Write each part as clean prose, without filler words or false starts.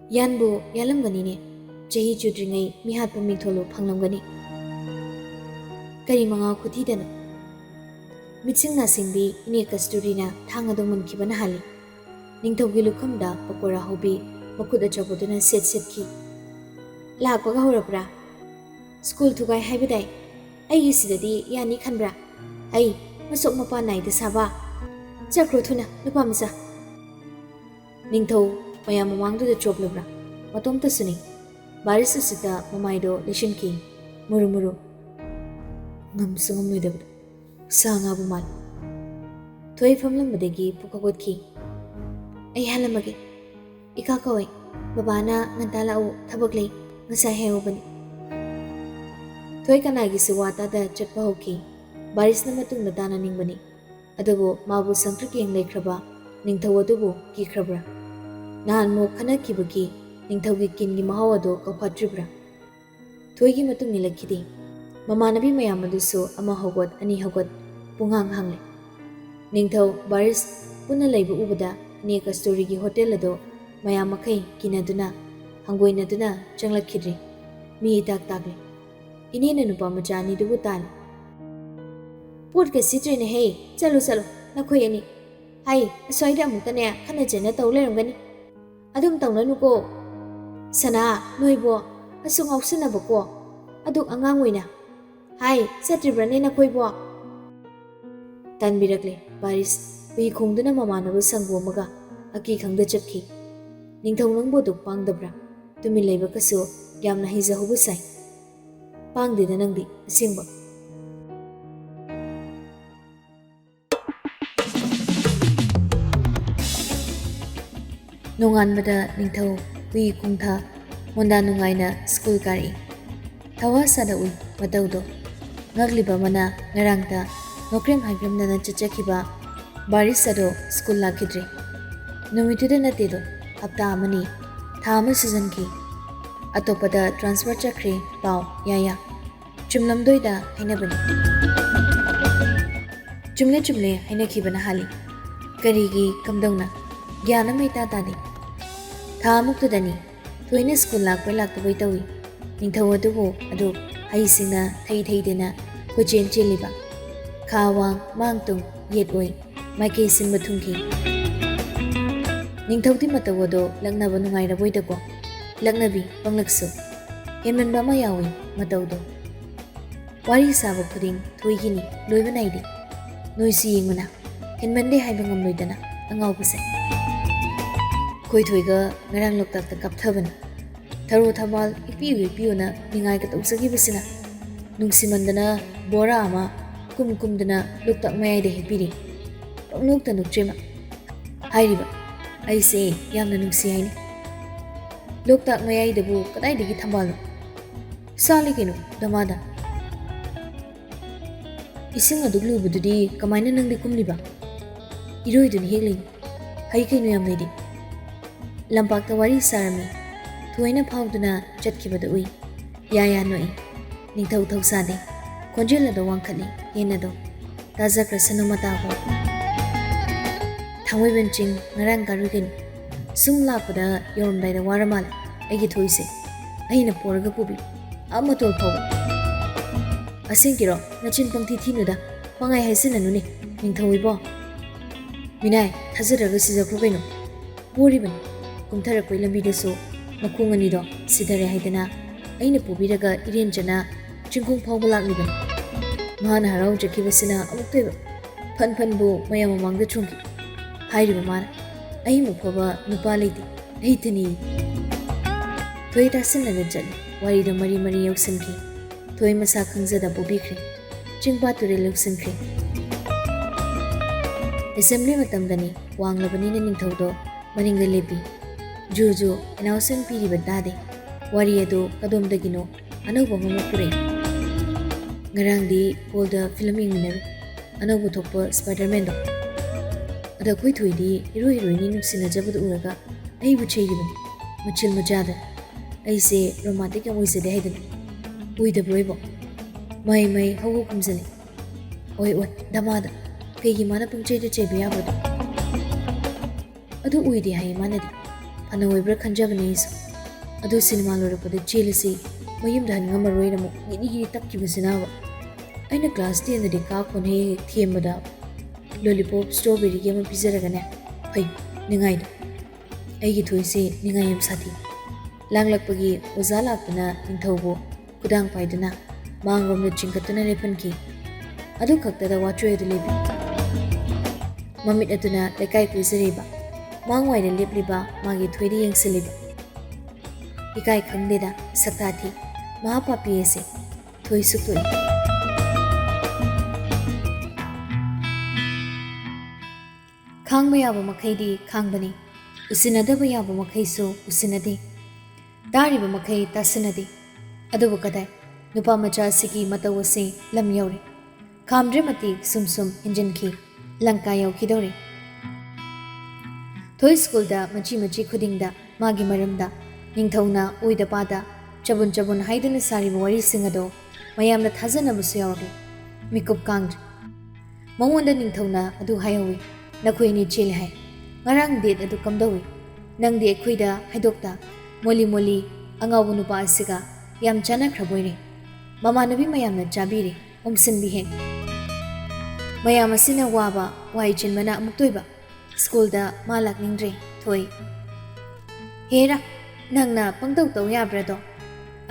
Yanbu yalamganine chahi chudringai mihatpa mitholo phanglamgani kari manga khuthi dana mitsing na singbi ine kasturina thanga do munkibana hali ningthaugi lukhamda pakora hobi makhuda chaboduna set ki lakpaga horabra school thugai haibidai ai sidadi yani khanbra ai masok mapa naida saba chakro thuna nupa misa ningthau mayam mamangdu da choblabra matom ta suni baris sita mamaido lishin ki muru ngam sungam lidab sanga bumal thoi famlam badagi pukagot ki ai halamage ika kawai babana ngantala u thabak lei ngasa heo bani thoi kanagi siwata da chatpa hoki baris na matung na dana ningbani adubo mabu sangtrak yeng leikraba ningthau adubo ki khrabra nahan mo khana kibagi ningthaugi kingi mahaw ado kaupatribra thoigi matung nilakhidi mamanabi mayam adusu ama hogot ani hogot pungang hangle ningthau baris puna leibu ubada ne kastori gi hotel ado mayam makai kinaduna hangoinaduna changlakhidri mi tak takle inene nupa majani dubu tal port ke sitre ne hey chalo nakhoi ani hai asoida amutane khana jena tawlerangani adum tawlanu ko sana noibo asung ausina bako aduk angang oina hai satribrane na koibo tanbirakle baris ui khongduna mamanabu sangbomaga aki khangda chapki ningthau nangbo duk pangdabra tumi leiba kasu yamna hija hobu sai pangdida nangdi asingba nonganbada ningthau ui khongtha monda nungaina school kari thawa sada ui mataudo ngagliba mana ngarangta nokrem haigramna chachakhiba baris sado school lakhidre numituda natedo hapta amani thama season ki atopada transfer chakre pau yaya chumlamdoida hainabani chumle haina khibana hali karigi kamdongna gyana maita tani thamukudani thoine school lakpa laktabai tawi ningthau adubo adu haisingna thai dena kochen cheliba khawang mangtung yetoi maike simba thungki ningthauti matawado laknaba nungai raboi dako laknabi panglaksu hemanba ma yawi matawdo wari saba khuding thoigini loiba naidi noisi yengmana henmande haiba ngamloidana angau buse koi thoiga ngarang loktak ta kapthabana tharo thamal ipiuna ningai ka tawsagi bisina nungsimandana bora ama kumdana loktak mayai de hipiri nukta nuktrema hairiba aise yamna nungsi haini loktak mayai debu kadai degi thambalo sali kino damada ising aduglu bududi kamaina nangdi kumliba iroi dun hegling hai kaino yam ledi lampak ta wari sarami thuaina phawduna chatkibada ui ya noi ningthau sade konjela do wangkhali hena do taza krasana mata ho thangoi benching ngarang garugin sung lapada yorum dai da waramal agi thoise aina porga pubi amatol phaw asing kiro nachin pangthi thinuda pangai haisina nuni ningthoi bo minai thazaraga sijakro kaino poriban kumthara koi lambi deso makungani do sidare haidana aina pubiraga irenjana chingkung phawba lakliban mana harau jakibasina amukteba fan bu mayam mamangda chungki hairiba mana ai mukhoba nupa leiti eitani thoi ta sinna jali wari da mari yausanki thoi masa khangzada bobikre chingpa ture leusanki assembly matamdani wanglabani na ningthaudo maninga lepi juju announcement piriba dade wari ado kadomdagino anauba mamapure ngarangdi polda film ingminare anauba thokpa spiderman do ada koi thoidi hero heroine nuksina jabud uraga ai bu cheyibani muchil mujada ai se romantic amoise de haiden ui de boibo mai hawu kumzali oi damada kegi mana pungchei de chebiya bodo adu ui de hai manadi ꯐꯅ ꯈꯟꯖꯕꯅꯤ ꯑꯩꯁꯨ ꯑꯗꯨ cinema ꯂꯣꯏꯔꯛꯄꯗ ꯆꯦꯜꯂꯁꯤ ꯃꯌꯨꯝꯗ ꯍꯟꯉꯝꯃꯔꯣꯏꯅ ꯑꯃꯨꯛ ꯒꯤꯔꯤ ꯇꯛꯈꯤꯕꯁꯤꯅꯕ ꯑꯩꯅ class 10ꯗꯗꯤ ꯀꯥꯛꯄꯅ ꯍꯦꯛ ꯊꯦꯝꯕꯗ lollipop ꯁ꯭ꯇ꯭ꯔꯣꯕꯦꯔꯤꯒꯤ ꯑꯃ ꯄꯤꯖꯔꯒꯅꯦ ꯐꯩ ꯅꯤꯡꯉꯥꯏꯗꯣ ꯑꯩꯒꯤ ꯊꯣꯏꯁꯦ ꯅꯤꯡꯉꯥꯏ ꯌꯥꯝ ꯁꯥꯊꯤ ꯂꯥꯡꯂꯛꯄꯒꯤ ꯑꯣꯖꯥ ꯂꯥꯛꯇꯨꯅ ꯅꯤꯡꯊꯧꯕꯨ ꯈꯨꯗꯥꯡ ꯄꯥꯏꯗꯨꯅ ꯃꯥꯡꯂꯣꯝꯗ ꯆꯤꯡꯈꯠꯇꯨꯅ ꯂꯦꯞꯍꯟꯈꯤ ꯑꯗꯨ ꯈꯛꯇꯗ ꯋꯥꯆꯣꯏ ꯑꯗꯨ ꯂꯦꯞꯄꯤ ꯃꯃꯤꯠ ꯑꯗꯨꯅ ꯂꯩꯀꯥꯏ ꯀꯣꯏꯖꯔꯤꯕ ꯃꯥꯡꯋꯥꯏꯗ ꯂꯦꯞꯂꯤꯕ ꯃꯥꯒꯤ ꯊꯣꯏꯗ ꯌꯦꯡꯁꯤꯜꯂꯤꯕ ꯏꯀꯥꯏ ꯈꯪꯗꯦꯗ ꯁꯛꯇꯥ ꯊꯤ ꯃꯍꯥꯄꯥꯄꯤ ꯑꯁꯦ ꯊꯣꯏ ꯁꯨꯛꯇꯣꯛꯏ ꯈꯥꯡꯕ ꯌꯥꯕ ꯃꯈꯩꯗꯤ ꯈꯥꯡꯕꯅꯤ ꯎꯁꯤꯟꯅꯗꯕ ꯌꯥꯕ ꯃꯈꯩꯁꯨ ꯎꯁꯤꯟꯅꯗꯦ ꯇꯥꯔꯤꯕ ꯃꯈꯩ ꯇꯥꯁꯤꯟꯅꯗꯦ ꯑꯗꯨꯕꯨ ꯀꯗꯥꯏ ꯅꯨꯄꯥ ꯃꯆꯥ ꯑꯁꯤꯒꯤ ꯃꯇꯧ ꯑꯁꯤ ꯂꯝ ꯌꯧꯔꯦ ꯈꯥꯝꯗ꯭ꯔꯦ ꯃꯇꯤꯛ ꯁꯨꯝ ꯍꯦꯟꯖꯤꯟꯈꯤ ꯂꯪꯀꯥ ꯌꯧꯈꯤꯗꯧꯔꯦ ꯊꯣꯏ ꯁ꯭ꯀꯨꯜꯗ ꯃꯆꯤ ꯈꯨꯗꯤꯡꯗ ꯃꯥꯒꯤ ꯃꯔꯝꯗ ꯅꯤꯡꯊꯧꯅ ꯑꯣꯏꯗ ꯄꯥꯗ ꯆꯕꯨꯟ ꯍꯥꯏꯗꯨꯅ ꯁꯥꯔꯤꯕ ꯋꯥꯔꯤꯁꯤꯡ ꯑꯗꯣ ꯃꯌꯥꯝꯅ ꯊꯥꯖꯅꯕꯁꯨ ꯌꯥꯎꯔꯛꯂꯦ ꯃꯤꯀꯨꯞ ꯀꯥꯡꯗ꯭ꯔꯦ ꯃꯉꯣꯟꯗ ꯅꯤꯡꯊꯧꯅ ꯑꯗꯨ ꯍꯥꯏꯍꯧꯏ ꯅꯈꯣꯏ ꯑꯅꯤ ꯆꯦꯜꯂꯦ ꯍꯥꯏ ꯉꯔꯥꯡ ꯗꯦꯠ ꯑꯗꯨ ꯀꯝꯗꯧꯏ ꯅꯪꯗꯤ ꯑꯩꯈꯣꯏꯗ ꯍꯥꯏꯗꯣꯛꯇ ꯃꯣꯂꯤ ꯑꯉꯥꯎꯕ ꯅꯨꯄꯥ ꯑꯁꯤꯒ ꯌꯥꯝ ꯆꯥꯟꯅꯈ꯭ꯔꯕꯣꯏꯔꯦ ꯃꯃꯥꯟꯅꯕꯤ ꯃꯌꯥꯝꯅ ꯆꯥꯕꯤꯔꯦ ꯑꯣꯝꯁꯤꯟꯕꯤ ꯍꯦꯛ ꯃꯌꯥꯝ ꯑꯁꯤꯅ ꯋꯥꯕ ꯋꯥꯏ ꯆꯤꯟꯕꯅ ꯑꯃꯨꯛ ꯇꯣꯏꯕ ꯁ꯭ꯀꯨꯜꯗ ꯃꯥ ꯂꯥꯛꯅꯤꯡꯗ꯭ꯔꯦ ꯊꯣꯏ ꯍꯦꯔꯥ ꯅꯪꯅ ꯄꯪꯇꯧ ꯇꯧ ꯌꯥꯕ꯭ꯔꯥꯗꯣ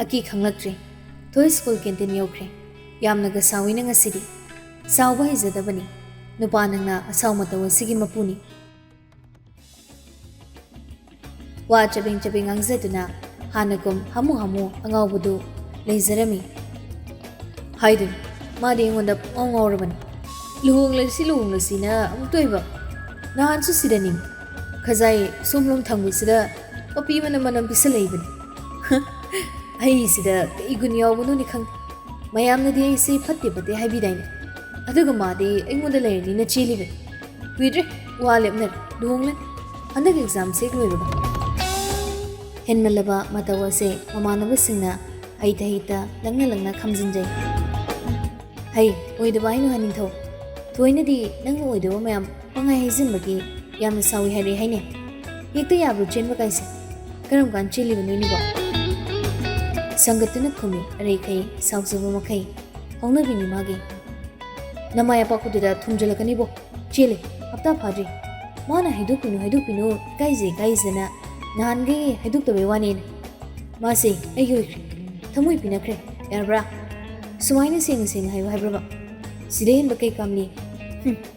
ꯑꯀꯤ ꯈꯪꯂꯛꯇ꯭ꯔꯦ ꯊꯣꯏ ꯁ꯭ꯀꯨꯜ ꯀꯦꯟꯇꯤꯟ ꯌꯧꯈ꯭ꯔꯦ ꯌꯥꯝꯅꯒ ꯁꯥꯎꯏꯅ ꯉꯁꯤꯗꯤ ꯁꯥꯎꯕ ꯍꯩꯖꯗꯕꯅꯤ ꯅꯨꯄꯥ ꯅꯪꯅ ꯑꯁꯥꯎ ꯃꯇꯧ ꯑꯁꯤꯒꯤ ꯃꯄꯨꯅꯤ ꯋꯥ ꯆꯕꯦꯡ ꯉꯥꯡꯖꯗꯨꯅ ꯍꯥꯟꯅꯒꯨꯝ ꯍꯥꯃꯨ ꯑꯉꯥꯎꯕꯗꯨ ꯂꯩꯖꯔꯝꯃꯤ ꯍꯥꯏꯗꯨꯅꯤ ꯃꯥꯗꯤ ꯑꯩꯉꯣꯟꯗ ꯄꯨꯡꯉꯥꯎ ꯉꯥꯎꯔꯕꯅꯤ ꯂꯨꯍꯣꯡꯂꯁꯤꯅ ꯑꯃꯨꯛ ꯇꯣꯏꯕ ꯅꯍꯥꯟꯁꯨ ꯁꯤꯗꯅꯤ ꯈꯖꯥꯏ ꯁꯣꯝꯂꯣꯝ ꯊꯪꯕꯁꯤꯗ ꯄꯄꯤ ꯃꯅꯝ ꯄꯤꯁꯜꯂꯛꯏꯕꯅꯤ ꯑꯩꯁꯤꯗ ꯀꯩ ꯒꯨꯟ ꯌꯥꯎꯕꯅꯣꯅꯤ ꯈꯪꯗꯦ ꯃꯌꯥꯝꯅꯗꯤ ꯑꯩꯁꯦ ꯐꯠꯇꯦ ꯍꯥꯏꯕꯤꯗꯥꯏꯅꯦ ꯑꯗꯨꯒ ꯃꯥꯗꯤ ꯑꯩꯉꯣꯟꯗ ꯂꯩꯔꯅꯤꯅ ꯆꯦꯜꯂꯤꯕꯅꯤ ꯀꯨꯏꯗ꯭ꯔꯦ ꯋꯥ ꯂꯦꯞꯅꯔꯦ ꯂꯨꯍꯣꯡꯂꯅꯤ ꯍꯟꯗꯛ ꯑꯦꯛꯖꯥꯝꯁꯦ ꯍꯦꯛ ꯂꯣꯏꯕꯒ ꯍꯦꯟꯃꯜꯂꯕ ꯃꯇꯧ ꯑꯁꯦ ꯃꯃꯥꯟꯅꯕꯁꯤꯡꯅ ꯍꯩꯇ ꯂꯪꯅ ꯈꯝꯖꯤꯟꯖꯩ ꯍꯩ ꯑꯣꯏꯗꯕ ꯍꯥꯏꯅꯨ ꯍꯥꯏꯅꯤꯡꯊꯧ ꯊꯣꯏꯅꯗꯤ ꯅꯪꯅ ꯑꯣꯏꯗꯕ ꯃꯌꯥꯝ ꯄꯪꯍꯥꯏ ꯍꯩꯖꯤꯟꯕꯒꯤ ꯌꯥꯝꯅ ꯁꯥꯎꯏ ꯍꯥꯏꯔꯦ ꯍꯥꯏꯅꯦ ꯍꯦꯛꯇ ꯌꯥꯕ꯭ꯔꯣ ꯆꯦꯟꯕ ꯀꯥꯏꯁꯦ ꯀꯔꯝ ꯀꯥꯟ ꯆꯦꯜꯂꯤꯕꯅꯣꯅꯤꯕꯣ ꯁꯪꯒꯠꯇꯨꯅ ꯈꯨꯝꯃꯤ ꯑꯔꯩꯈꯩ ꯁꯥꯎꯖꯕ ꯃꯈꯩ ꯍꯧꯅꯕꯤꯅꯤ ꯃꯥꯒꯤ ꯅꯃꯥꯏ ꯑꯄꯥꯛꯄꯗꯨꯗ ꯊꯨꯝꯖꯤꯜꯂꯛꯀꯅꯤꯕꯣ ꯆꯦꯜꯂꯦ ꯍꯞꯇꯥ ꯐꯥꯗ꯭ꯔꯤ ꯃꯥꯅ ꯍꯥꯏꯗꯣꯛꯄꯤꯅꯨ ꯏꯀꯥꯏꯖꯩ ꯅꯍꯥꯟꯒꯩ ꯍꯥꯏꯗꯣꯛꯇꯕꯩ ꯋꯥꯅꯦꯅ ꯃꯥꯁꯦ ꯑꯩꯒꯤ ꯑꯣꯏꯈ꯭ꯔꯦ ꯊꯃꯣꯏ ꯄꯤꯅꯈ꯭ꯔꯦ ꯌꯥꯔꯕ꯭ꯔꯥ ꯁꯨꯃꯥꯏꯅ ꯁꯦꯡꯅ ꯍꯥꯏꯌꯨ ꯍꯥꯏꯕ꯭ꯔꯕ ꯁꯤꯗ ꯍꯦꯟꯕ ꯀꯩ ꯀꯥꯝꯂꯤ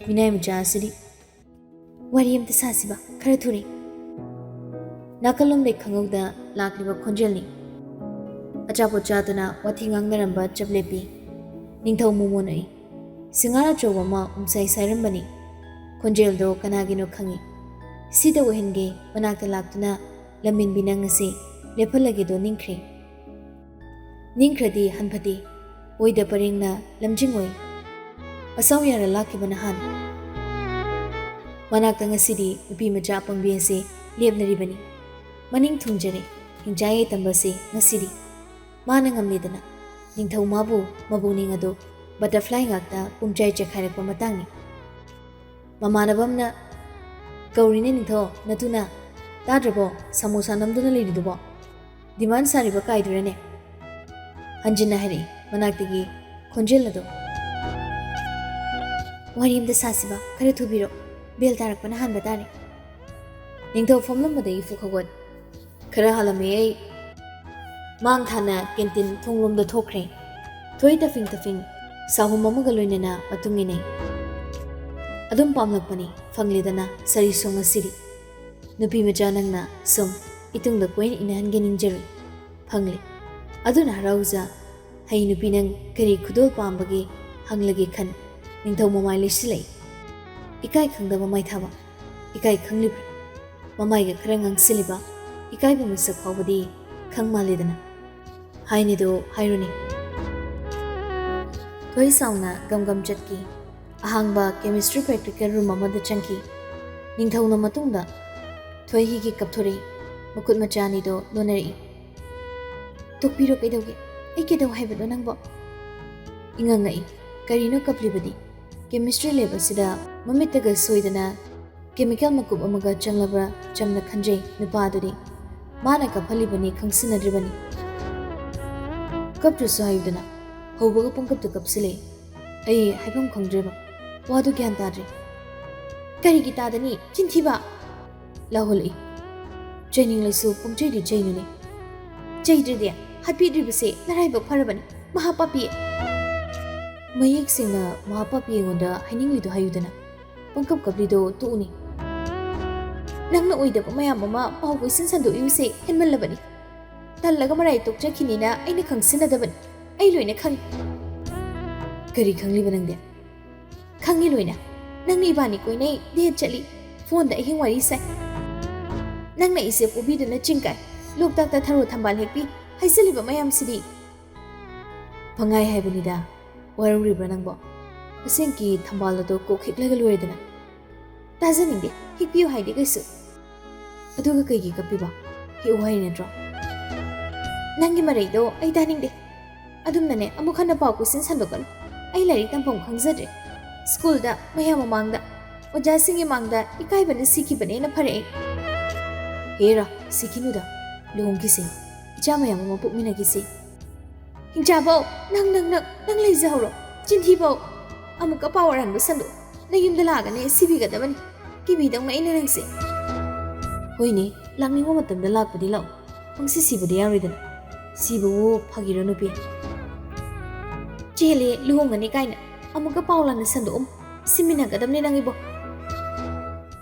ꯃꯤꯅꯥꯏ ꯃꯆꯥ ꯑꯁꯤꯗꯤ ꯋꯥꯔꯤ ꯑꯝꯇ ꯁꯥꯁꯤꯕ ꯈꯔ ꯊꯨꯔꯦ ꯅꯥꯀꯜꯂꯣꯝꯗꯩ ꯈꯪꯍꯧꯗ ꯂꯥꯛꯂꯤꯕ ꯈꯣꯟꯖꯦꯜꯅꯤ ꯑꯆꯥꯄꯣꯠ ꯆꯥꯗꯨꯅ ꯋꯥꯊꯤ ꯉꯥꯡꯅꯔꯝꯕ ꯆꯞꯂꯦꯞꯄꯤ ꯅꯤꯡꯊꯧ ꯃꯣꯃꯣꯟꯅꯩ ꯁꯤꯡꯍꯥꯔ ꯑꯆꯧꯕ ꯑꯃ ꯎꯝꯁꯥꯏ ꯁꯥꯏꯔꯝꯕꯅꯤ ꯈꯣꯟꯖꯦꯜꯗꯣ ꯀꯅꯥꯒꯤꯅꯣ ꯈꯪꯏ ꯁꯤꯗ ꯑꯣꯏꯍꯟꯒꯦ ꯃꯅꯥꯛꯇ ꯂꯥꯛꯇꯨꯅ ꯂꯝꯃꯤꯟꯕꯤ ꯅꯪ ꯑꯁꯤ ꯂꯦꯞꯍꯜꯂꯒꯦꯗꯣ ꯅꯤꯡꯈ꯭ꯔꯗꯤ ꯍꯟꯐꯗꯦ ꯑꯣꯏꯗ ꯄꯔꯦꯡꯅ ꯂꯝꯖꯤꯡꯉꯣꯏ ꯑꯁꯥꯎ ꯌꯥꯔ ꯂꯥꯛꯈꯤꯕ ꯅꯍꯥꯟ ꯃꯅꯥꯛꯇ ꯉꯁꯤꯗꯤ ꯅꯨꯄꯤ ꯃꯆꯥ ꯑꯄꯪꯕꯤ ꯑꯁꯤ ꯂꯦꯞꯅꯔꯤꯕꯅꯤ ꯃꯅꯤꯡ ꯊꯨꯡꯖꯔꯦ ꯍꯤꯡꯆꯥ ꯌꯥꯏꯇꯝꯕꯁꯤ ꯉꯁꯤꯗꯤ ꯃꯥꯅ ꯉꯝꯂꯤꯗꯅ ꯅꯤꯡꯊꯧ ꯃꯥꯕꯨ ꯃꯕꯨꯛꯅꯤꯡ ꯑꯗꯨ ꯕꯇꯔꯐ꯭ꯂꯥꯏ ꯉꯥꯛꯇ ꯄꯨꯡꯆꯥꯏ ꯆꯈꯥꯏꯔꯛꯄ ꯃꯇꯥꯡꯅꯤ ꯃꯃꯥꯟꯅꯕꯝꯅ ꯀꯧꯔꯤꯅꯦ ꯅꯤꯡꯊꯧ ꯅꯇꯨꯅ ꯇꯥꯗ꯭ꯔꯕꯣ ꯁꯃꯣꯁꯥ ꯅꯝꯗꯨꯅ ꯂꯩꯔꯤꯗꯨꯕꯣ ꯗꯤꯃꯥꯟ ꯁꯥꯔꯤꯕ ꯀꯥꯏꯗꯨꯔꯅꯦ ꯍꯟꯖꯤꯟꯅ ꯍꯥꯏꯔꯛꯏ ꯃꯅꯥꯛꯇꯒꯤ ꯈꯣꯟꯖꯦꯜ ꯑꯗꯣ ꯋꯥꯔꯤ ꯑꯝꯇ ꯁꯥꯁꯤꯕ ꯈꯔ ꯊꯨꯕꯤꯔꯣ ꯕꯦꯜ ꯇꯥꯔꯛꯄꯅ ꯍꯥꯟꯕ ꯇꯥꯔꯦ ꯅꯤꯡꯊꯧ ꯐꯝꯂꯝꯕꯗꯒꯤ ꯐꯨꯛ ꯈꯔ ꯍꯥꯜꯂꯝꯃꯦ ꯑꯩ ꯃꯥꯡ ꯊꯥꯅ ꯀꯦꯟꯇꯤꯟ ꯊꯣꯡꯂꯣꯝꯗ ꯊꯣꯛꯈ꯭ꯔꯦ ꯊꯣꯏ ꯇꯐꯤꯡ ꯁꯥꯍꯨꯝ ꯑꯃꯒ ꯂꯣꯏꯅꯅ ꯃꯇꯨꯡ ꯏꯟꯅꯩ ꯑꯗꯨꯝ ꯄꯥꯝꯂꯛꯄꯅꯤ ꯐꯪꯂꯦꯗꯅ ꯁꯔꯤꯁꯣ ꯉꯁꯤꯗꯤ ꯅꯨꯄꯤ ꯃꯆꯥ ꯅꯪꯅ ꯁꯨꯝ ꯏꯇꯨꯡꯗ ꯀꯣꯏꯅ ꯏꯅꯍꯟꯒꯦ ꯅꯤꯡꯖꯔꯨꯏ ꯐꯪꯂꯦ ꯑꯗꯨꯅ ꯍꯔꯥꯎꯖ ꯍꯩ ꯅꯨꯄꯤ ꯅꯪ ꯀꯔꯤ ꯈꯨꯗꯣꯜ ꯄꯥꯝꯕꯒꯦ ꯍꯪꯂꯒꯦ ꯈꯟ ꯅꯤꯡꯊꯧ ꯃꯃꯥꯏ ꯂꯩꯁꯤꯜꯂꯛꯏ ꯏꯀꯥꯏ ꯈꯪꯗꯕ ꯃꯥꯏꯊꯥꯕ ꯏꯀꯥꯏ ꯈꯪꯂꯤꯕ꯭ꯔꯥ ꯃꯃꯥꯏꯒ ꯈꯔ ꯉꯥꯡꯁꯤꯜꯂꯤꯕ ꯏꯀꯥꯏꯕ ꯃꯁꯛ ꯐꯥꯎꯕꯗꯤ ꯈꯪ ꯃꯥꯜꯂꯦꯗꯅ ꯍꯥꯏꯅꯤꯗꯣ ꯍꯥꯏꯔꯨꯅꯤ ꯊꯣꯏ ꯁꯥꯎꯅ ꯒꯝ ꯆꯠꯈꯤ ꯑꯍꯥꯡꯕ ꯀꯦꯃꯤꯁꯇ꯭ꯔꯤ ꯄ꯭ꯔꯦꯛꯇꯤꯀꯦꯜ ꯔꯨꯝ ꯑꯃꯗ ꯆꯪꯈꯤ ꯅꯤꯡꯊꯧꯅ ꯃꯇꯨꯡꯗ ꯊꯣꯏꯍꯤꯒꯤ ꯀꯞꯊꯣꯔꯛꯏ ꯃꯈꯨꯠ ꯃꯆꯥ ꯑꯅꯤꯗꯣ ꯂꯣꯟꯅꯔꯛꯏ ꯇꯣꯛꯄꯤꯔꯣ ꯀꯩꯗꯧꯒꯦ ꯑꯩ ꯀꯩꯗꯧ ꯍꯥꯏꯕꯅꯣ ꯅꯪꯕꯣ ꯏꯉꯛꯉꯛꯏ ꯀꯔꯤꯅꯣ ꯀꯞꯂꯤꯕꯗꯤ ꯀꯦꯃꯤꯁꯇ꯭ꯔꯤ ꯂꯦꯕ ꯑꯁꯤꯗ ꯃꯃꯤꯠꯇꯒ ꯁꯣꯏꯗꯅ Chemical makup amaga changlabra chamna khanjay nupadudi mana kaphalibani khangsinadribani kaptu sahayudana hobaga pangkaptu kapsile ai haibam khangdreba wadu gyan tadri kari gi tadani chinthiba laholi training laisu pungchai di chainune chaidri happy dribse naraiba pharabani mahapapi mayek singna mahapapi ngonda hainingli do hayudana pangkap kablido tuuni nangna oidaba mayam ama pawgoi sinsandu yuse henmallabani tallaga marai tokjakhinina aina khangsinadabani ai loina khangi kari khangli banangde khangi loina nangni bani koinai de chali phone da hing wari sai nangna ise pobiduna chingkai loktak ta tharo thambal hekpi haisaliba mayam sidi pangai haibanida waruribra nangbo asengki thambal do kokhiklaga loidana tajaningde hikpiu haide gaisu aduga kaigi kapiba hi uhai netro nangi marai do ai daningde adumnane amukhana pau kusin sandokan ai lari tampam khangzadre school da mayam mangda oja singi mangda ikai bane sikhi bane na phare hera sikhinu da luhong kisi icha mayam ma pukmina kisi hingcha bau nang lai jawro chinthi bau amuka pawaran bu sandu na yumda laga ne sibi ga dabani kibi dang na ina nangse hoini langni ngo matam da lag padi law pangsi sibudi yaridana sibu phagiro nupi chele luhong ani kaina amuka pawlan sandu simina ga damne nangi bo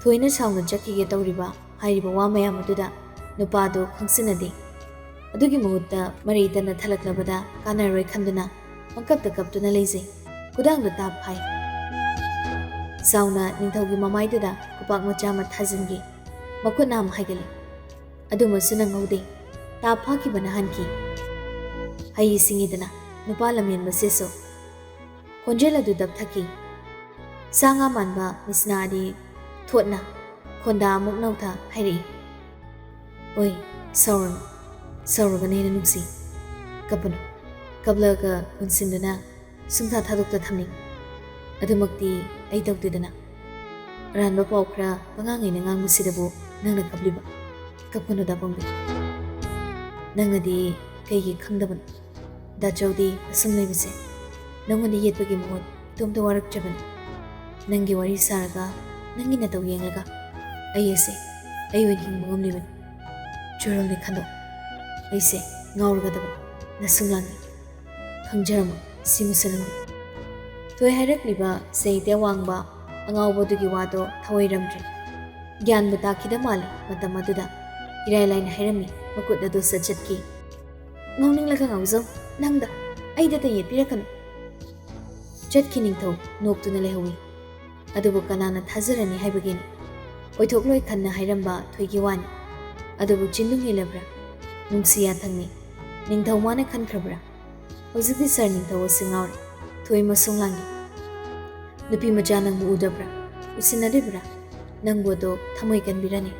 thoina sauna chakki ge tawriba hairiba wa mayam aduda nupa do khangsinadi adugi muhutta mari dana thalaklabada kanaroi khanduna pangkap ta kaptuna leise kudang da tap phai sauna ningthaugi mamaidada kupak macha ma thajingi makunam haigali aduma sunang ngaude ta phaki bana hanki hai singidana nupa lamyen maseso konjela du dap thaki sanga manba misna adi thotna khonda muk nautha hairi oi sauragane nuksi kapano kablaga unsindana sungtha thadukta thamni adumakti ai tawtidana ranba pawkhra pangangai na ngang musidabu nangna kabliba kapano da bangbe nangadi kaigi khangdaban da chawdi asum leibise nangoni yetbagi mohot tomta warak chabani nangi wari saraga nangi na taw yengaga ayese aywen hing bangam liban churol ni khando aise ngaurga daba nasunglangi khangjarama simusalang toy harak liba seite wangba angawbo dugi wado thawiramdre gyan bata khida male matam aduda irai line hairami makut adu sajatki ngawning laga ngawzo nangda aida ta yetpirakan chatki ningthau noktuna lehawi adubu kanana thazarani haibagini oithokloi khanna hairamba thoigi wani adubu chindung hilabra nungsiya thangni ningthau mana khankrabra hojikti sar ningthau singaur thoi masung langi nupi macha nang udabra usinadibra nang bodo thamoi kan birani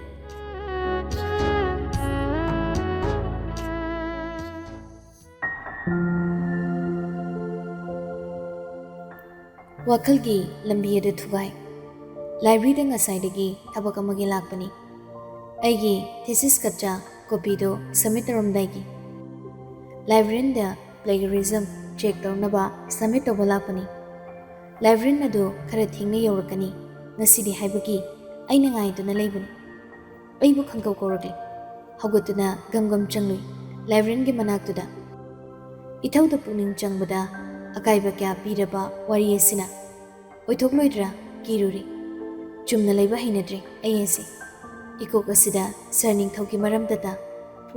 wakalgi lambi ade thugai library da ngasai thabak amagi lakpani aigi thesis kacha copy do submit ramdai gi librarian da plagiarism check tawnaba submit tobalakpani librarian adu khara thingna yorakani ngasidi haibagi aina ngai duna leibani aibu khangkau koragli hagotuna gamgam changlui librarian gi manaktuda ithau da puning changbada akaiba kya piraba wari esina oithokloidra kiruri chumna leiba hinadre ayese ikok asida sarning thauki maram data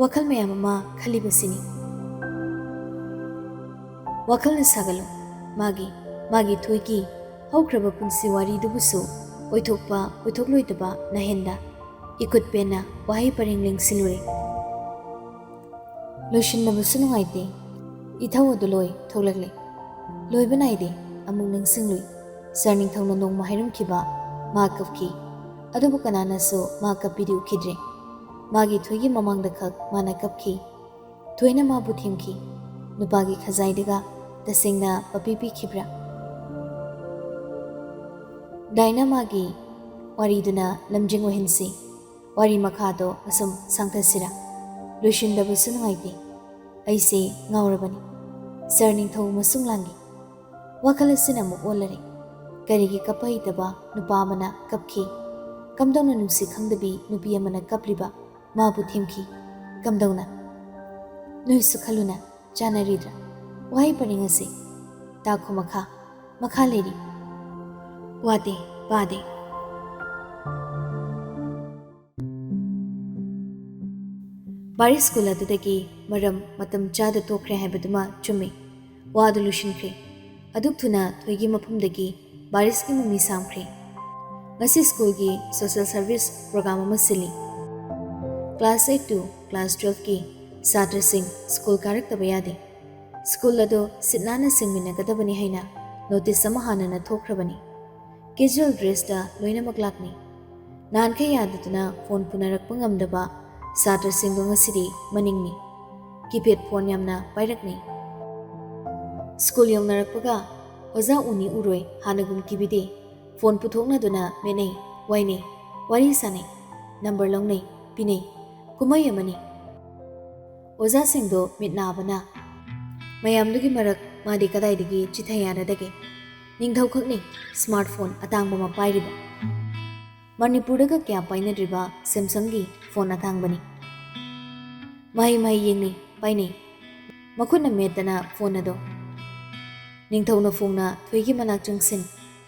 wakal mayam ma khali basini wakal na sagalo magi thoiki haukraba punsi wari dubusu oithokloidaba nahenda ikut pena wahi paringleng silure loishin na busu nungaite ithau aduloi thoglakle loiba naide amung nang singlui sarning thongna nong mahairam kiba ma kapki adubu kanana so ma kapidi ukhidre magi thoigi mamang da khak mana kapki thoina ma bu thimki nupagi khazai daga tasengna papipi khibra daina magi वारीदुना लमजिंग ओहिंसी वारी मखादो assume सांथसिरा लुशिंदबसु नुंगाइते ऐसे ngawrabani sir ningthau masung langi wakal asina mu olare karigi kapai taba nupa amana kapki kamdawna nungsi khangdabi nupi amana kapriba mabu thimki kamdawna nuisu khaluna janaridra wai paringase takho makha leri wade bade Bari school adudagi maram matam chada tokre haibaduma chumi wadu lushinkre aduk thuna thoigi mafumdagi bariski mumi samkre ngasi school gi social service program ama sili class 8 to class 12 ki satra sing school karak tabayade school ado sitnana singmina gadabani haina notice ama hanana thokrabani casual dress da loina maklakni nan khe yadutuna phone punarak pangamdaba Satra Singdo ngasidi maningni kipet phone yamna pairakni school yong narakpaga oza uni uroi hanagum kibide phone puthokna duna menei waine wari sane number longnei pinei kumai amani oza singdo mitna bana mayamdugi marak madi kadai digi chithayara dage ningthau khakni smartphone atangba ma pairiba Manipuraga kya painadriba Samsung gi phone athangbani mai yengni paini makhuna medana phone ado ningthauna phongna thoigi manak jungsin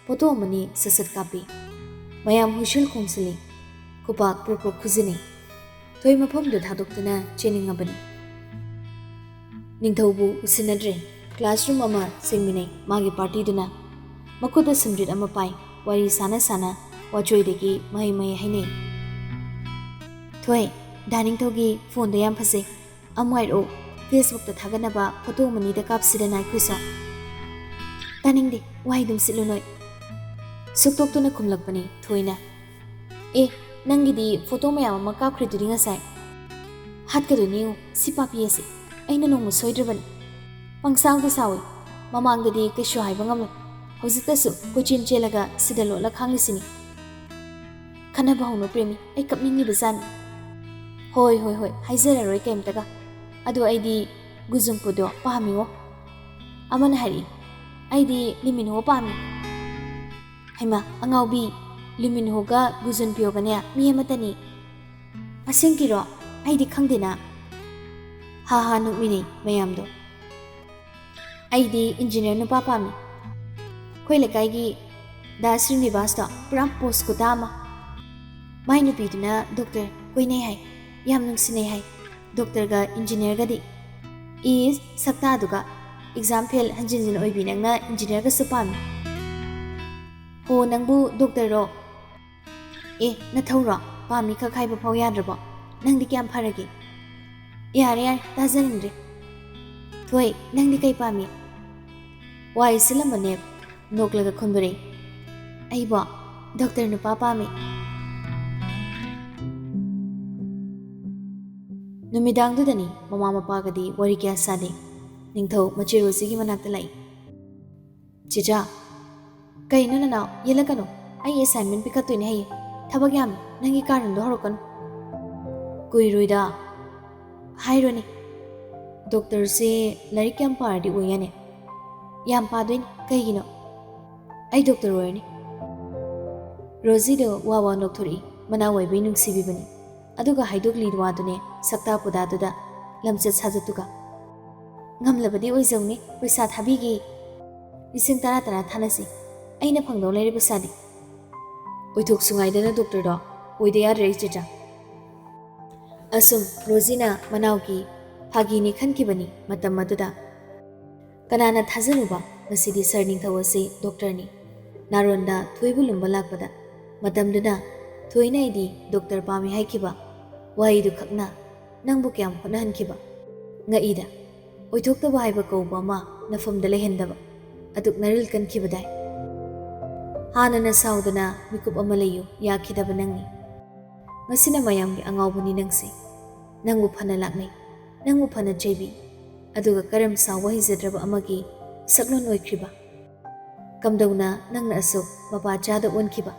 photo mani sasat kapi mayam hushil khomsili kupak pro khuzini thoi maphom du thadoktuna cheningabani ningthaubu usinadre classroom ama singminai magi party duna makuda simrit ama pai wari sana wachoi degi mai haine thoi dining togi phone da yam phase amwai ro Facebook ta thaganaba photo mani da kapsida nai khusa dining de wai dum silunoi suktok to na khumlakpani thoina e nangi di photo mayam ma kapkhri duri nga sai hat ka duni sipa piyese aina nong soidraban pangsang da sawi mamang da di ke shwai bangam hojita su kochin chelaga sidalo la khanglisini khana bahunu premi ai kapningi bazan hoi haizara roi kem taga adu aidi guzumpudo pahamiwo amana hari aidi liminho pami haima angaubi liminho ga guzun piogania mi amatani asengkiro aidi khangdena ha nukmini mayamdo aidi engineer no pami khoile kaigi da Srinivasta pram post ko dama mai nupiduna doctor koine hai yam nungsine hai doctor ga engineer ga di is sakta duga exam fail hanjin oibi nangna engineer ga supam ho nangbu doctor ro e na thawra pami kha khai ba phaw yadraba nangdi kyam pharagi yare ta zanindre thoi nangdi kai pami wai silamane noklaga khunbare aiba doctor nu pami Numidang dudani mama mapagadi wari kya sade ningthau machirosi gi manakta lai chicha kai nana yelakano ai assignment pikattoine hai thabak yam nangi karan do horokan kuiruida haironi doctor se larik yam pardi oyane yam padoin kai gino ai doctor oyani Rosie do wawa nokthori mana waibe nungsibi bani aduga haidogli wadune sakta pudaduda lamchat sajatuga ngamlabadi oizawni paisa thabigi lising tara thanasi aina phangdo leire basadi oithok sungaidana doctor do oideya register asum Rosina manauki phagini khankibani matam maduda kanana thajanuba masidi sarning thawasi doctor ni naronda thoibulumba lakpada matamduna thoina idi doctor pami haikiba wai du khakna nangbu kyam khona hankiba nga ida oithokta ba haiba ko bama nafamda lehendaba aduk naril kan kibadai hana na saudana mikup amalayu yakhidaba nangi ngasina mayam gi angawbuni nangsi nangbu phana laknai nangbu phana chebi aduga karam sawa hijadraba amagi saklon oikriba kamdawna nangna asuk mapa chada onkiba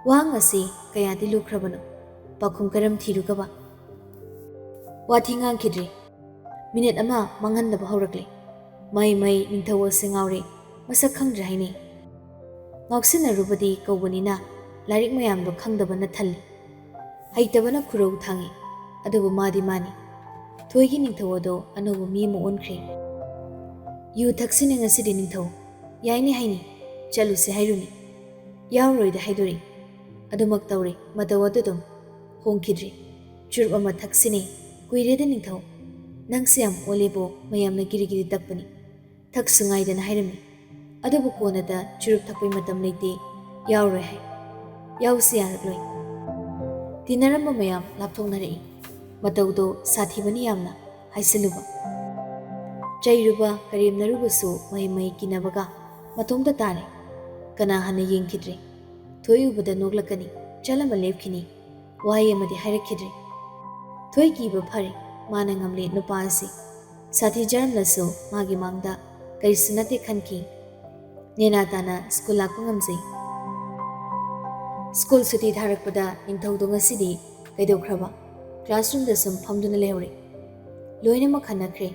ꯋꯥꯍꯪ ꯑꯁꯤ ꯀꯌꯥꯗꯤ ꯂꯨꯈ꯭ꯔꯕꯅꯣ? ꯄꯥꯎꯈꯨꯝ ꯀꯔꯝ ꯊꯤꯔꯨꯒꯕ? ꯋꯥꯊꯤ ꯉꯥꯡꯈꯤꯗ꯭ꯔꯦ꯫ Minute ꯑꯃ ꯃꯥꯡꯍꯟꯗꯕ ꯍꯧꯔꯛꯂꯦ꯫ ꯃꯩ ꯅꯤꯡꯊꯧ ꯑꯁꯤ ꯉꯥꯎꯔꯦ, ꯃꯁꯛ ꯈꯪꯗ꯭ꯔꯦ ꯍꯥꯏꯅꯩ꯫ ꯉꯥꯎꯁꯤꯟꯅꯔꯨꯕꯗꯤ ꯀꯧꯕꯅꯤꯅ ꯂꯥꯏꯔꯤꯛ ꯃꯌꯥꯝꯗꯣ ꯈꯪꯗꯕꯅ ꯊꯜꯂꯤ꯫ ꯍꯩꯇꯕꯅ ꯈꯨꯔꯧ ꯊꯥꯡꯉꯤ, ꯑꯗꯨꯕꯨ ꯃꯥꯗꯤ ꯃꯥꯅꯤ꯫ ꯊꯣꯏꯒꯤ ꯅꯤꯡꯊꯧ ꯑꯗꯣ ꯑꯅꯧꯕ ꯃꯤ ꯑꯃ ꯑꯣꯟꯈ꯭ꯔꯦ꯫ ꯌꯨ ꯊꯛꯁꯤꯅꯦ ꯉꯁꯤꯗꯤ ꯅꯤꯡꯊꯧ, ꯌꯥꯏꯅꯦ ꯍꯥꯏꯅꯤ, ꯆꯠꯂꯨꯁꯦ ꯍꯥꯏꯔꯨꯅꯤ, ꯌꯥꯎꯔꯣꯏꯗ ꯍꯥꯏꯗꯣꯔꯛꯏ꯫ ꯑꯗꯨꯃꯛ ꯇꯧꯔꯦ, ꯃꯇꯧ ꯑꯗꯨꯗꯨꯝ ꯍꯣꯡꯈꯤꯗ꯭ꯔꯦ꯫ ꯆꯨꯔꯨꯞ ꯑꯃ ꯊꯛꯁꯤꯅꯦ, ꯀꯨꯏꯔꯦꯗ ꯅꯤꯡꯊꯧ, ꯅꯪꯁꯦ ꯌꯥꯝ ꯑꯣꯜꯂꯦꯕꯣ, ꯃꯌꯥꯝꯅ ꯒꯤꯔꯤ ꯇꯛꯄꯅꯤ꯫ ꯊꯛꯁꯨ ꯉꯥꯏꯗꯅ ꯍꯥꯏꯔꯝꯃꯤ, ꯑꯗꯨꯕꯨ ꯀꯣꯟꯅꯗ ꯆꯨꯔꯨꯞ ꯊꯛꯄꯩ ꯃꯇꯝ ꯂꯩꯇꯦ, ꯌꯥꯎꯔꯣꯏ ꯍꯥꯏ꯫ ꯌꯥꯎꯁꯤ ꯌꯥꯔꯛꯂꯣꯏ꯫ ꯇꯤꯟꯅꯔꯝꯕ ꯃꯌꯥꯝ ꯂꯥꯞꯊꯣꯛꯅꯔꯛꯏ꯫ ꯃꯇꯧꯗꯣ ꯁꯥꯊꯤꯕꯅꯤ ꯌꯥꯝꯅ, ꯍꯥꯏꯁꯤꯜꯂꯨꯕ, ꯆꯩꯔꯨꯕ, ꯀꯔꯦꯝꯅꯔꯨꯕꯁꯨ ꯃꯍꯩ ꯀꯤꯅꯕꯒ ꯃꯇꯣꯝꯇ ꯇꯥꯔꯦ꯫ ꯀꯅꯥ ꯍꯟꯅ ꯌꯦꯡꯈꯤꯗ꯭ꯔꯦ꯫ ꯊꯣꯏ ꯎꯕꯗ ꯅꯣꯛꯂꯛꯀꯅꯤ, ꯆꯠꯂꯝꯕ ꯂꯦꯞꯈꯤꯅꯤ, ꯋꯥꯍꯩ ꯑꯃꯗꯤ ꯍꯥꯏꯔꯛꯈꯤꯗ꯭ꯔꯦ꯫ ꯊꯣꯏ ꯀꯤꯕ ꯐꯔꯦ, ꯃꯥꯅ ꯉꯝꯂꯦ ꯅꯨꯄꯥ ꯑꯁꯤ, ꯁꯥꯊꯤꯖꯔꯝꯂꯁꯨ ꯃꯥꯒꯤ ꯃꯥꯡꯗ ꯀꯔꯤꯁꯨ ꯅꯠꯇꯦ ꯈꯟꯈꯤ꯫ ꯅꯦꯅꯥ ꯇꯥꯅ ꯁ꯭ꯀꯨꯜ ꯂꯥꯛꯄ ꯉꯝꯖꯩ꯫ ꯁ꯭ꯀꯨꯜ ꯁꯨꯇꯤ ꯊꯥꯔꯛꯄꯗ ꯅꯤꯡꯊꯧꯗꯣ ꯉꯁꯤꯗꯤ ꯀꯩꯗꯧꯈ꯭ꯔꯕ? ꯀ꯭ꯂꯥꯁꯔꯨꯝꯗ ꯁꯨꯝ ꯐꯝꯗꯨꯅ ꯂꯩꯍꯧꯔꯦ꯫ ꯂꯣꯏꯅꯃꯛ ꯍꯟꯅꯈ꯭ꯔꯦ꯫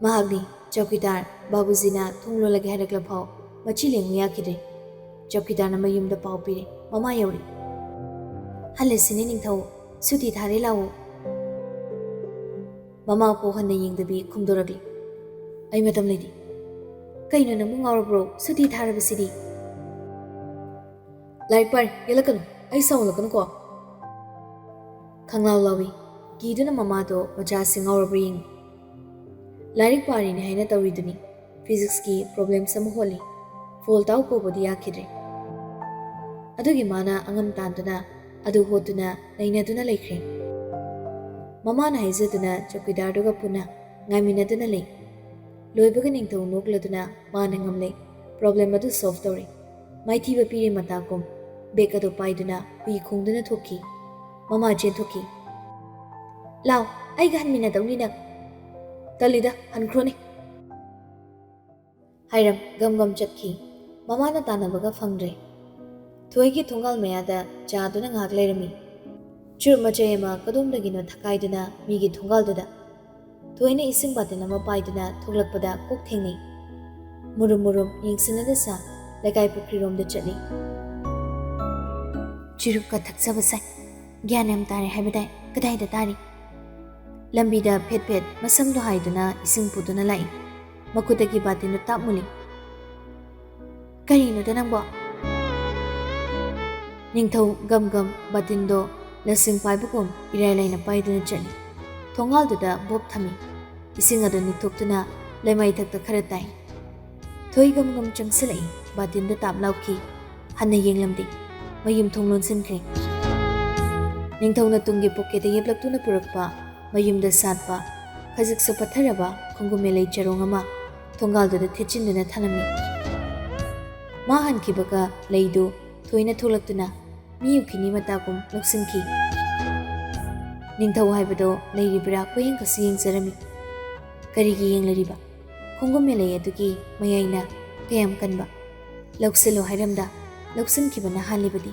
ꯃꯍꯥꯛꯅꯤ ꯆꯧꯀꯤꯗꯥꯔ ꯕꯥꯕꯨꯖꯤꯅ ꯊꯣꯡ ꯂꯣꯜꯂꯒꯦ ꯍꯥꯏꯔꯛꯂꯐꯥꯎ ꯃꯆꯤ ꯂꯦꯡꯉꯨ ꯌꯥꯈꯤꯗ꯭ꯔꯦ꯫ ꯆꯧꯀꯤꯗꯥꯔꯅ ꯃꯌꯨꯝꯗ ꯄꯥꯎ ꯄꯤꯔꯦ, ꯃꯃꯥ ꯌꯧꯔꯦ꯫ ꯍꯜꯂꯁꯤꯅꯦ ꯅꯤꯡꯊꯧ, ꯁꯨꯇꯤ ꯊꯥꯔꯦ ꯂꯥꯛꯑꯣ꯫ ꯃꯃꯥ ꯄꯣꯛ ꯍꯟꯅ ꯌꯦꯡꯗꯕꯤ ꯈꯨꯝꯗꯣꯔꯛꯂꯤ, ꯑꯩ ꯃꯇꯝ ꯂꯩꯇꯦ꯫ ꯀꯩꯅꯣ ꯅꯪꯕꯨ ꯉꯥꯎꯔꯕ꯭ꯔꯣ? ꯁꯨꯇꯤ ꯊꯥꯔꯕꯁꯤꯗꯤ꯫ ꯂꯥꯏꯔꯤꯛ ꯄꯥꯔꯤ, ꯌꯦꯜꯂꯛꯀꯅꯨ, ꯑꯩ ꯁꯥꯎꯍꯜꯂꯛꯀꯅꯨꯀꯣ꯫ ꯈꯪꯂꯥꯎ ꯂꯥꯎꯏ, ꯀꯤꯗꯨꯅ ꯃꯃꯥꯗꯣ ꯃꯆꯥꯁꯤ ꯉꯥꯎꯔꯕ꯭ꯔꯥ ꯌꯦꯡꯉꯤ꯫ ꯂꯥꯏꯔꯤꯛ ꯄꯥꯔꯤꯅꯦ ꯍꯥꯏꯅ ꯇꯧꯔꯤꯗꯨꯅꯤ, ꯐꯤꯖꯤꯛꯁꯀꯤ ꯄ꯭ꯔꯣꯕ꯭ꯂꯦꯝꯁ ꯑꯃ ꯍꯣꯠꯂꯤ, ꯐꯣꯜꯠ ꯑꯥꯎꯠ ꯀꯧꯕꯗꯤ ꯌꯥꯈꯤꯗ꯭ꯔꯦ꯫ ꯑꯗꯨꯒꯤ ꯃꯥꯅ ꯑꯉꯝ ꯇꯥꯟꯗꯨꯅ ꯑꯗꯨ ꯍꯣꯠꯇꯨꯅ ꯅꯩꯅꯗꯨꯅ ꯂꯩꯈ꯭ꯔꯦ꯫ ꯃꯃꯥꯅ ꯍꯥꯏꯖꯗꯨꯅ ꯆꯧꯀꯤꯗꯥꯔꯗꯨꯒ ꯄꯨꯟꯅ ꯉꯥꯏꯃꯤꯟꯅꯗꯨꯅ ꯂꯩ꯫ ꯂꯣꯏꯕꯒ ꯅꯤꯡꯊꯧ ꯅꯣꯛꯂꯗꯨꯅ ꯃꯥꯅ ꯉꯝꯂꯦ, ꯄ꯭ꯔꯣꯕ꯭ꯂꯦꯝ ꯑꯗꯨ ꯁꯣꯜꯚ ꯇꯧꯔꯦ, ꯃꯥꯏꯊꯤꯕ ꯄꯤꯔꯦ ꯃꯇꯥꯒꯨꯝ, ꯕꯦꯛ ꯑꯗꯨ ꯄꯥꯏꯗꯨꯅ ꯍꯨꯏ ꯈꯣꯡꯗꯨꯅ ꯊꯣꯛꯈꯤ꯫ ꯃꯃꯥ ꯆꯦꯟꯊꯣꯛꯈꯤ꯫ ꯂꯥꯎ, ꯑꯩꯒ ꯍꯟꯃꯤꯟꯅꯗꯧꯅꯤ ꯅꯪ꯫ ꯇꯜꯂꯤꯗ, ꯍꯟꯈ꯭ꯔꯣꯅꯦ ꯍꯥꯏꯔꯝ ꯒꯝ ꯆꯠꯈꯤ꯫ ꯃꯃꯥꯅ ꯇꯥꯟꯅꯕꯒ ꯐꯪꯗ꯭ꯔꯦ꯫ ꯊꯣꯏꯒꯤ ꯊꯣꯡꯒꯥꯜ ꯃꯌꯥꯗ ꯆꯥꯗꯨꯅ ꯉꯥꯏꯍꯥꯛ ꯂꯩꯔꯝꯃꯤ꯫ ꯆꯨꯔꯨꯞ ꯃꯆꯩ ꯑꯃ ꯀꯗꯣꯝꯗꯒꯤꯅꯣ ꯊꯛꯀꯥꯏꯗꯨꯅ ꯃꯤꯒꯤ ꯊꯣꯡꯒꯥꯜꯗꯨꯗ꯫ ꯊꯣꯏꯅ ꯏꯁꯤꯡ ꯕꯥꯇꯤꯟ ꯑꯃ ꯄꯥꯏꯗꯨꯅ ꯊꯣꯛꯂꯛꯄꯗ ꯀꯣꯛ ꯊꯦꯡꯅꯩ꯫ ꯃꯨꯔꯨꯝ ꯌꯦꯡꯁꯤꯟꯅꯗ ꯁꯥ ꯂꯩꯀꯥꯏ ꯄꯨꯈ꯭ꯔꯤꯔꯣꯝꯗ ꯆꯠꯂꯤ꯫ ꯆꯨꯔꯨꯞꯀ ꯊꯛꯆꯕ ꯁꯥꯏ, ꯒ꯭ꯌꯥꯟ ꯌꯥꯝ ꯇꯥꯔꯦ ꯍꯥꯏꯕꯗꯥꯏ, ꯀꯗꯥꯏꯗ ꯇꯥꯔꯤ? ꯂꯝꯕꯤꯗ ꯐꯦꯠ ꯃꯁꯝꯗꯣ ꯍꯥꯏꯗꯨꯅ ꯏꯁꯤꯡ ꯄꯨꯗꯨꯅ ꯂꯥꯛꯏ꯫ ꯃꯈꯨꯠꯇꯒꯤ ꯕꯥꯇꯤꯟꯗꯨ ꯇꯥꯞꯃꯨꯜꯂꯤ꯫ ꯀꯔꯤꯅꯣꯗ ꯅꯪꯕꯣ? ꯅꯤꯡꯊꯧ ꯒꯝ ꯕꯥꯇꯤꯟꯗꯣ ꯂꯁꯤꯡ ꯄꯥꯏꯕꯒꯨꯝ ꯏꯔꯥꯏ ꯂꯥꯏꯅ ꯄꯥꯏꯗꯨꯅ ꯆꯠꯂꯤ꯫ ꯊꯣꯡꯒꯥꯜꯗꯨꯗ ꯕꯣꯕ ꯊꯝꯃꯤ꯫ ꯏꯁꯤꯡ ꯑꯗꯨ ꯅꯤꯛꯊꯣꯛꯇꯨꯅ ꯂꯩꯃꯥꯏꯊꯛꯇ ꯈꯔ ꯇꯥꯏ꯫ ꯊꯣꯏ ꯒꯝ ꯆꯪꯁꯤꯜꯂꯛꯏ꯫ ꯕꯥꯇꯤꯟꯗꯨ ꯇꯥꯞ ꯂꯥꯎꯈꯤ꯫ ꯍꯟꯅ ꯌꯦꯡꯂꯝꯗꯦ꯫ ꯃꯌꯨꯝ ꯊꯣꯡ ꯂꯣꯟꯁꯤꯟꯈ꯭ꯔꯦ꯫ ꯅꯤꯡꯊꯧꯅ ꯇꯨꯡꯒꯤ ꯄꯣꯀꯦꯠꯇ ꯌꯦꯞꯂꯛꯇꯨꯅ ꯄꯨꯔꯛꯄ, ꯃꯌꯨꯝꯗ ꯁꯥꯠꯄ, ꯈꯖꯤꯛꯁꯨ ꯄꯠꯊꯔꯕ ꯈꯣꯡꯒꯨꯝ ꯃꯦꯂꯩ ꯆꯔꯣꯡ ꯑꯃ ꯊꯣꯡꯒꯥꯜꯗꯨꯗ ꯊꯦꯠꯆꯤꯟꯗꯨꯅ ꯊꯅꯝꯃꯤ꯫ ꯃꯥ ꯍꯟꯈꯤꯕꯒ ꯂꯩꯗꯨ ꯊꯣꯏꯅ ꯊꯣꯛꯂꯛꯇꯨꯅ ꯃꯤ ꯎꯈꯤꯅꯤ ꯃꯇꯥꯒꯨꯝ ꯂꯧꯁꯤꯟꯈꯤ꯫ ꯅꯤꯡꯊꯧ ꯍꯥꯏꯕꯗꯣ ꯂꯩꯔꯤꯕ꯭ꯔꯥ ꯀꯣꯏꯌꯦꯡꯀꯁꯨ ꯌꯦꯡꯖꯔꯝꯃꯤ꯫ ꯀꯔꯤꯒꯤ ꯌꯦꯡꯂꯔꯤꯕ? ꯈꯣꯡꯒꯨꯝ ꯃꯦꯂꯩ ꯑꯗꯨꯒꯤ ꯃꯌꯥꯏꯅ ꯀꯌꯥꯝ ꯀꯟꯕ? ꯂꯧꯁꯤꯜꯂꯣ ꯍꯥꯏꯔꯝꯗ ꯂꯧꯁꯤꯟꯈꯤꯕꯅ ꯍꯥꯜꯂꯤꯕꯗꯤ꯫